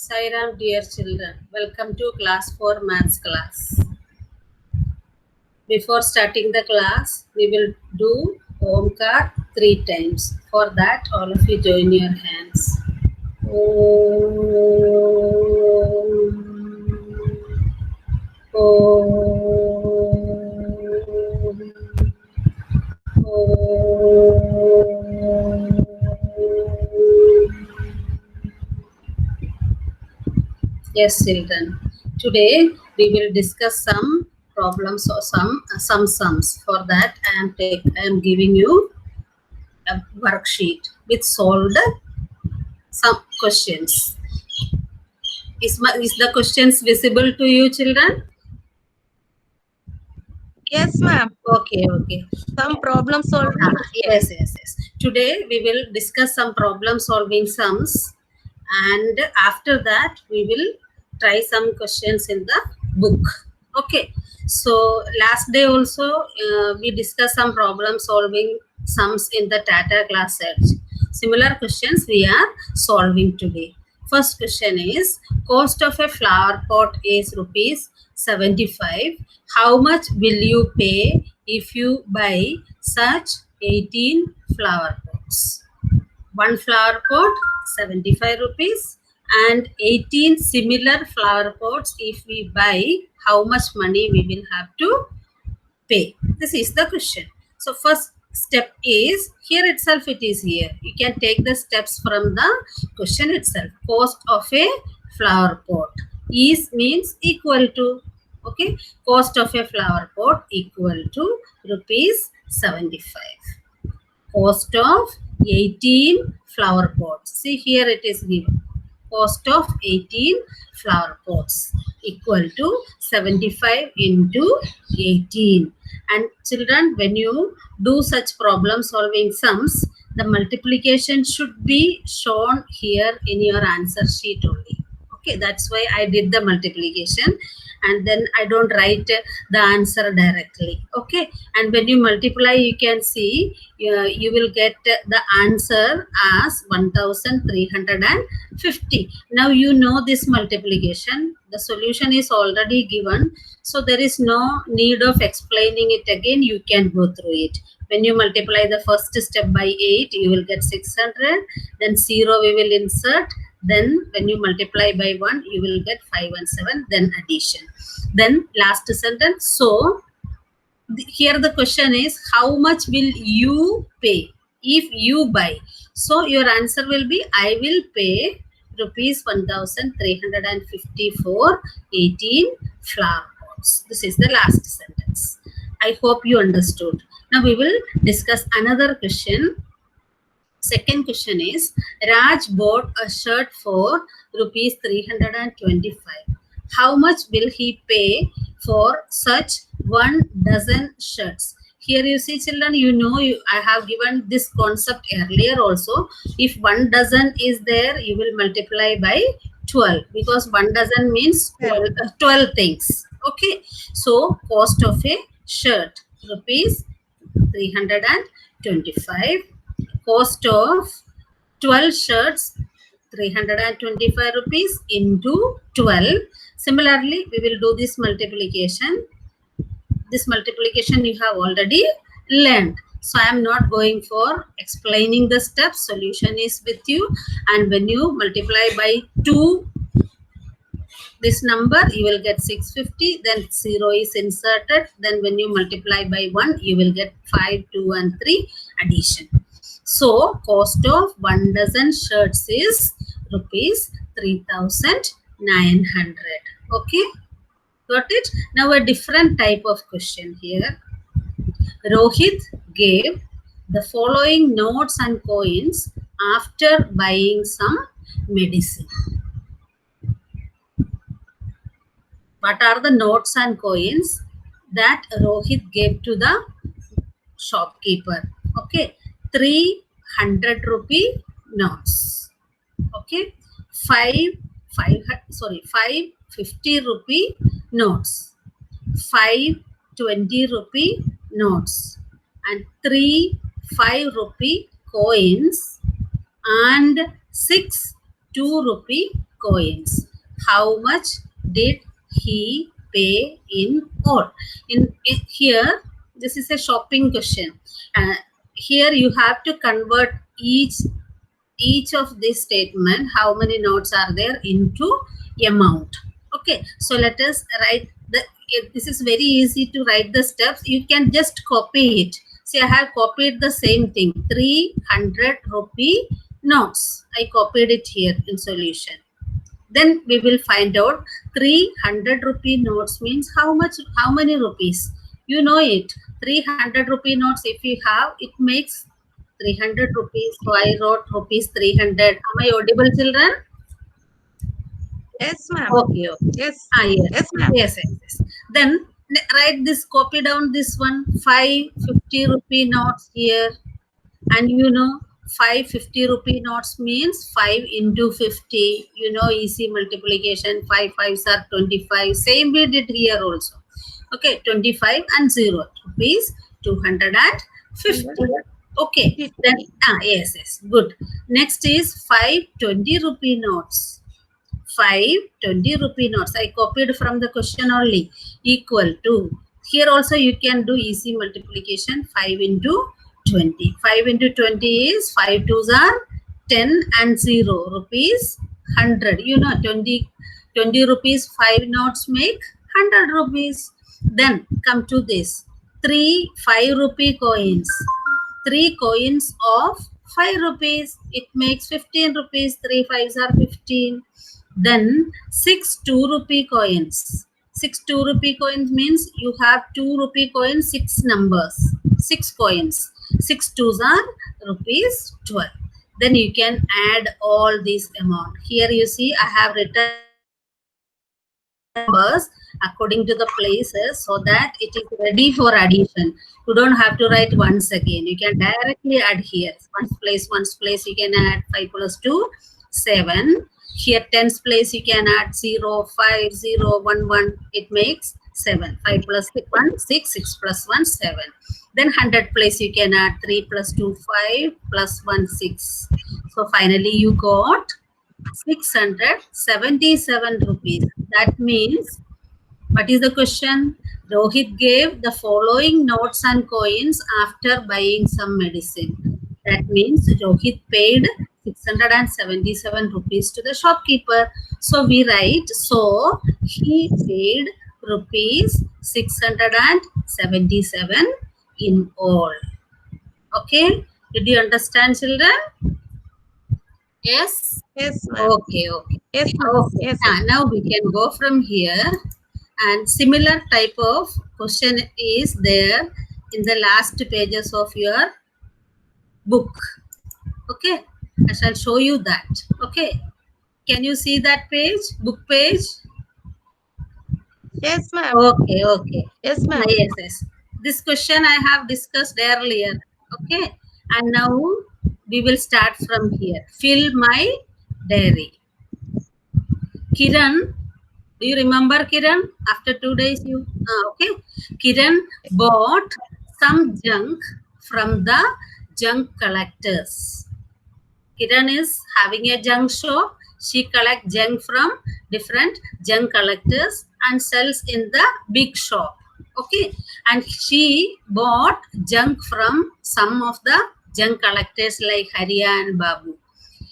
Sairam, dear children, welcome to class 4 maths class. Before starting the class, we will do Omkar 3 times. For that, all of you join your hands. Yes, children. Today we will discuss some problems or some sums. For that, I am giving you a worksheet with solved some questions. Is the questions visible to you, children? Yes, ma'am. Okay. Some problem solving. Yes. Today we will discuss some problem solving sums, and after that we will try some questions in the book. Okay. So last day also we discussed some problem solving sums in the Tata class search. Similar questions we are solving today. First question is, cost of a flower pot is rupees 75. How much will you pay if you buy such 18 flower pots? One flower pot 75 rupees and 18 similar flower pots. If we buy, how much money we will have to pay? This is the question. So first step is here itself, it is here. You can take the steps from the question itself. Cost of a flower pot is means equal to, okay, cost of a flower pot equal to rupees 75. Cost of 18 flower pots. See here it is given. Cost of 18 flower pots equal to 75 into 18. And children, when you do such problem solving sums, the multiplication should be shown here in your answer sheet only. Okay, that's why I did the multiplication, and then I don't write the answer directly. Okay, and when you multiply, you can see you will get the answer as 1350. Now you know this multiplication, the solution is already given, so there is no need of explaining it again. You can go through it. When you multiply the first step by 8, you will get 600, then 0 we will insert, then when you multiply by 1, you will get 5 and 7, then addition, then last sentence. So here the question is, how much will you pay if you buy? So your answer will be, I will pay rupees 1350 for 18 flower pots. This is the last sentence. I hope you understood. Now we will discuss another question. Second question is, Raj bought a shirt for rupees 325. How much will he pay for such 1 dozen shirts? Here you see, children, you know, I have given this concept earlier also. If 1 dozen is there, you will multiply by 12, because 1 dozen means 12 things. Okay, so cost of a shirt rupees 325. Cost of 12 shirts 325 rupees into 12. Similarly, we will do this multiplication. This multiplication you have already learned, so I am not going for explaining the steps. Solution is with you, and when you multiply by 2 this number, you will get 650, then 0 is inserted, then when you multiply by 1, you will get 5, 2 and 3 addition. So cost of 1 dozen shirts is rupees 3900. Okay, got it? Now a different type of question here. Rohit gave the following notes and coins after buying some medicine. What are the notes and coins that Rohit gave to the shopkeeper? Okay, 300 rupee notes. Okay, 550 rupee notes, 520 rupee notes, and 3 5 rupee coins, and 6 2 rupee coins. How much did he pay in all? Here, this is a shopping question. Here you have to convert each of this statement, how many notes are there, into amount. Okay, so let us write this is very easy to write the steps. You can just copy it. See, I have copied the same thing, 300 rupee notes. I copied it here in solution. Then we will find out 300 rupee notes means how many rupees. You know it. 300 rupee notes, if you have, it makes 300 rupees. So I wrote rupees 300. Am I audible, children? Yes, ma'am. Okay. Yes. Yes. Yes, ma'am. Yes. Then write this, copy down this one, 550 rupee notes here. And you know, 550 rupee notes means 5 into 50. You know, easy multiplication. 5 5s are 25. Same we did here also. Okay, 25 and 0 rupees 250. Okay, then yes, good. Next is 520 rupee notes. 520 rupee notes. I copied from the question only. Equal to. Here also you can do easy multiplication. 5 into 20. 5 into 20 is 5 2s are 10 and 0 rupees 100. You know, 20 rupees 5 notes make 100 rupees. Then come to this 3 5 rupee coins. 3 coins of 5 rupees. It makes 15 rupees. 3 5s are 15. Then 6 2 rupee coins. 6 2 rupee coins means you have 2 rupee coins, 6 numbers, 6 coins. 6 2s are rupees 12. Then you can add all these amount. Here you see I have written numbers according to the places so that it is ready for addition. You don't have to write once again. You can directly add here. Ones place you can add 5 plus 2, 7. Here tens place you can add 0, 5, 0, 1, 1. It makes 7. 5 plus 1, 6, 6 plus 1, 7. Then 100 place you can add 3 plus 2, 5 plus 1, 6. So finally you got 677 rupees. That means, what is the question? Rohit gave the following notes and coins after buying some medicine. That means Rohit paid 677 rupees to the shopkeeper. So we write, so he paid rupees 677 in all. Okay, did you understand, children? Yes. Yes, ma'am. Okay. Yes, ma'am. Okay. Yes. Now we can go from here. And similar type of question is there in the last pages of your book. Okay, I shall show you that. Okay, can you see that page, book page? Yes, ma'am. Okay. Yes, ma'am. Yes. This question I have discussed earlier. Okay, and now we will start from here. Fill my diary. Kiran, do you remember Kiran? After 2 days, you okay. Kiran bought some junk from the junk collectors. Kiran is having a junk shop. She collects junk from different junk collectors and sells in the big shop. Okay, and she bought junk from some of the junk collectors like Hariya and Babu.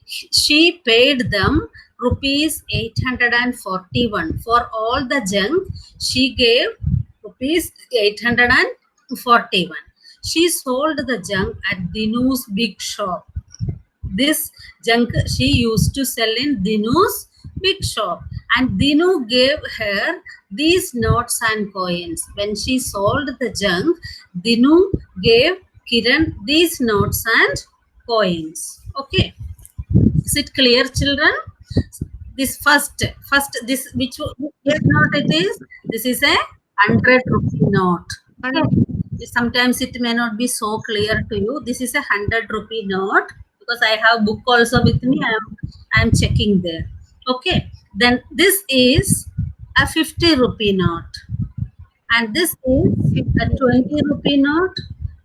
She paid them rupees 841 for all the junk. She gave rupees 841. She sold the junk at Dinu's big shop. This junk she used to sell in Dinu's big shop, and Dinu gave her these notes and coins. When she sold the junk, Dinu gave Kiran these notes and coins. Okay, is it clear, children? This first this which note it is? This is a 100 rupee note. Okay. Sometimes it may not be so clear to you. This is a 100 rupee note. Because I have book also with me, I am checking there. Okay, then this is a 50 rupee note, and this is a 20 rupee note,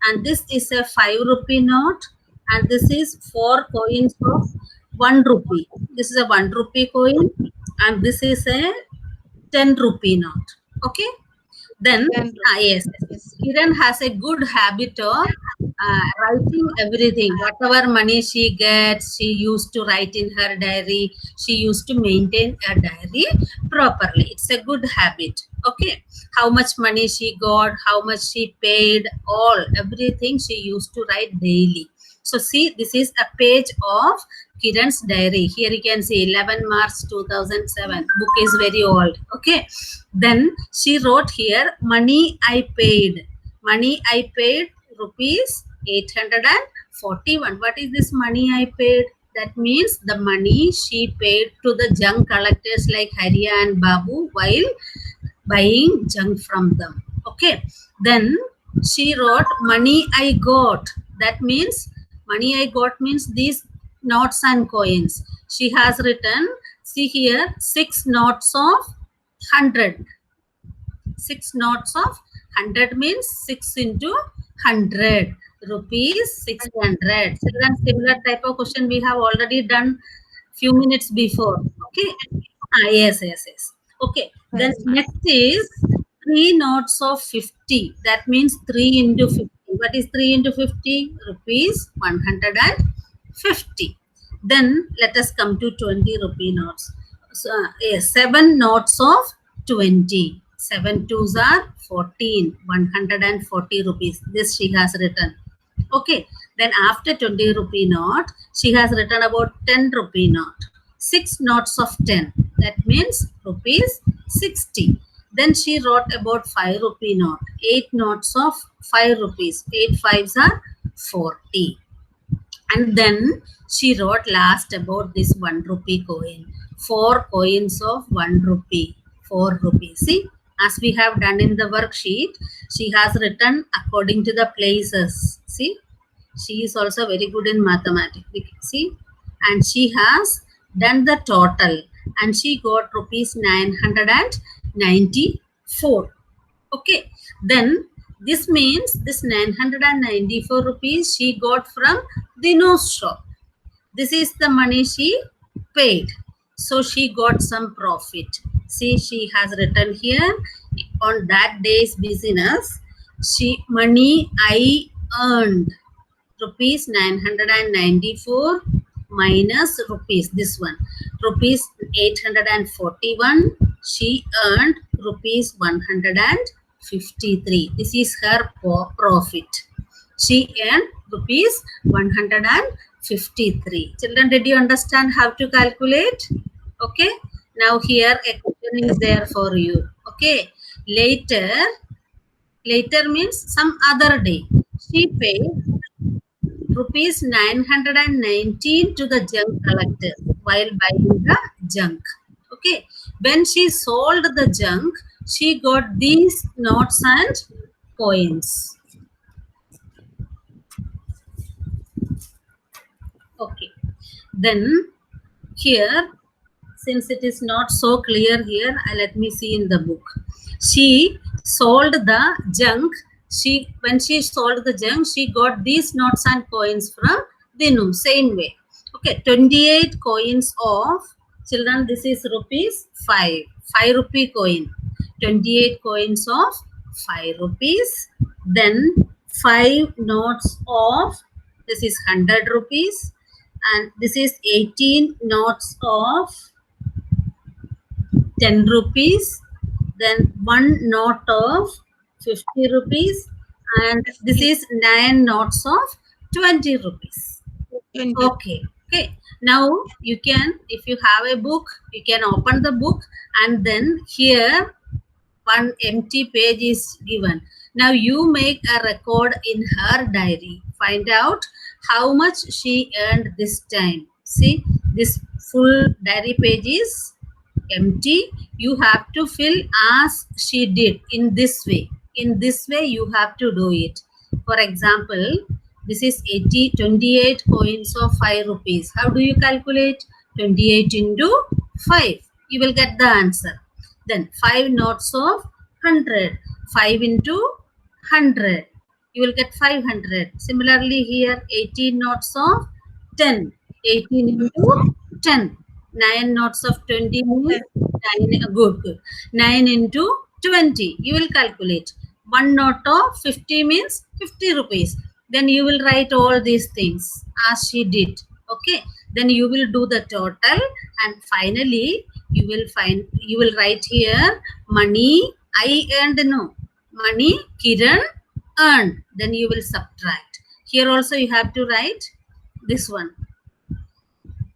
and this is a 5 rupee note, and this is 4 coins of 1 rupee. This is a 1 rupee coin and this is a 10 rupee note. Okay. Then, yes, Kiran has a good habit of writing everything. Whatever money she gets, she used to write in her diary. She used to maintain a diary properly. It's a good habit. Okay. How much money she got, how much she paid, everything she used to write daily. So see, this is a page of Kiran's diary. Here you can see 11 March 2007. Book is very old. Okay. Then she wrote here, money I paid. Money I paid rupees 841. What is this money I paid? That means the money she paid to the junk collectors like Hariya and Babu while buying junk from them. Okay. Then she wrote, money I got. That means money I got means these notes and coins. She has written, see here, 6 notes of 100. 6 notes of 100 means 6 into 100 rupees 600. Similar type of question we have already done few minutes before. Okay. Yes. Okay. Then next is 3 notes of 50. That means 3 into 50. What is 3 into 50? Rupees 150. Then let us come to 20 rupee notes. So, 7 notes of 20. 7 twos are 14. 140 rupees. This she has written. Okay. Then after 20 rupee note, she has written about 10 rupee note. 6 notes of 10. That means rupees 60. Then she wrote about 5 rupee note. 8 notes of 5 rupees. 8 fives are 40. And then she wrote last about this 1 rupee coin. 4 coins of 1 rupee. 4 rupees. See, as we have done in the worksheet, she has written according to the places. See, she is also very good in mathematics. See, and she has done the total and she got rupees 994. Okay, then this means this 994 rupees she got from Dinu's shop. This is the money she paid. So she got some profit. See, she has written here on that day's business, money I earned rupees 994 minus rupees, this one, rupees 841. She earned rupees 153. This is her profit. She earned rupees 153. Children, did you understand how to calculate? Okay. Now here a question is there for you. Okay. Later means some other day. She paid rupees 919 to the junk collector while buying the junk. Okay. When she sold the junk, she got these notes and coins. Okay. Then here, since it is not so clear here, let me see in the book. She sold the junk. When she sold the junk, she got these notes and coins from Dinu. Same way. Okay, 28 coins of, children, this is rupees 5. 5 rupee coin. 28 coins of 5 rupees. Then 5 notes of, this is 100 rupees. And this is 18 notes of 10 rupees. Then 1 note of 50 rupees. And this is 9 notes of 20 rupees. Okay. Okay. Now you can, if you have a book, you can open the book and then here one empty page is given. Now you make a record in her diary. Find out how much she earned this time. See, this full diary page is empty. You have to fill as she did in this way. In this way, you have to do it. For example, this is 28 coins of 5 rupees. How do you calculate? 28 into 5. You will get the answer. Then 5 notes of 100. 5 into 100. You will get 500. Similarly here, 18 notes of 10. 18 into 10. 9 notes of 20 means 9. Good. 9 into 20. You will calculate. 1 note of 50 means 50 rupees. Then you will write all these things as she did. Okay. Then you will do the total, and finally you will write here money I earned. No, money Kiran earned. Then you will subtract. Here also you have to write this one.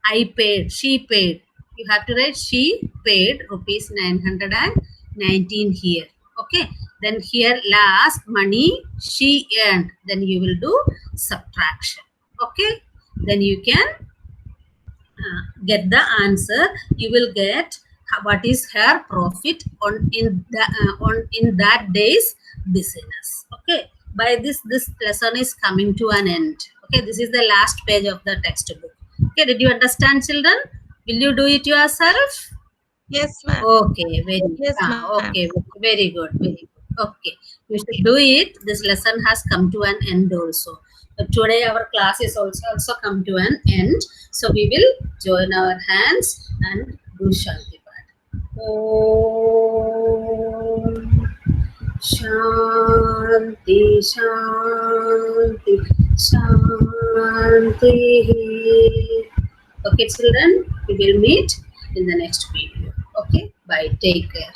I paid, she paid. You have to write she paid rupees 919 here. Okay. Then here last money she earned. Then you will do subtraction. Okay. Then you can get the answer. You will get what is her profit on in that day's business. Okay. By this lesson is coming to an end. Okay. This is the last page of the textbook. Okay, did you understand, children? Will you do it yourself? Yes, ma'am. Okay, very good. Yes, ma'am. Okay, very good, very good. Okay, you should do it. This lesson has come to an end also. Today our class is also come to an end. So we will join our hands and do Shanti Path. Om Shanti Shanti Shanti. Okay, children, we will meet in the next video. Okay, bye. Take care.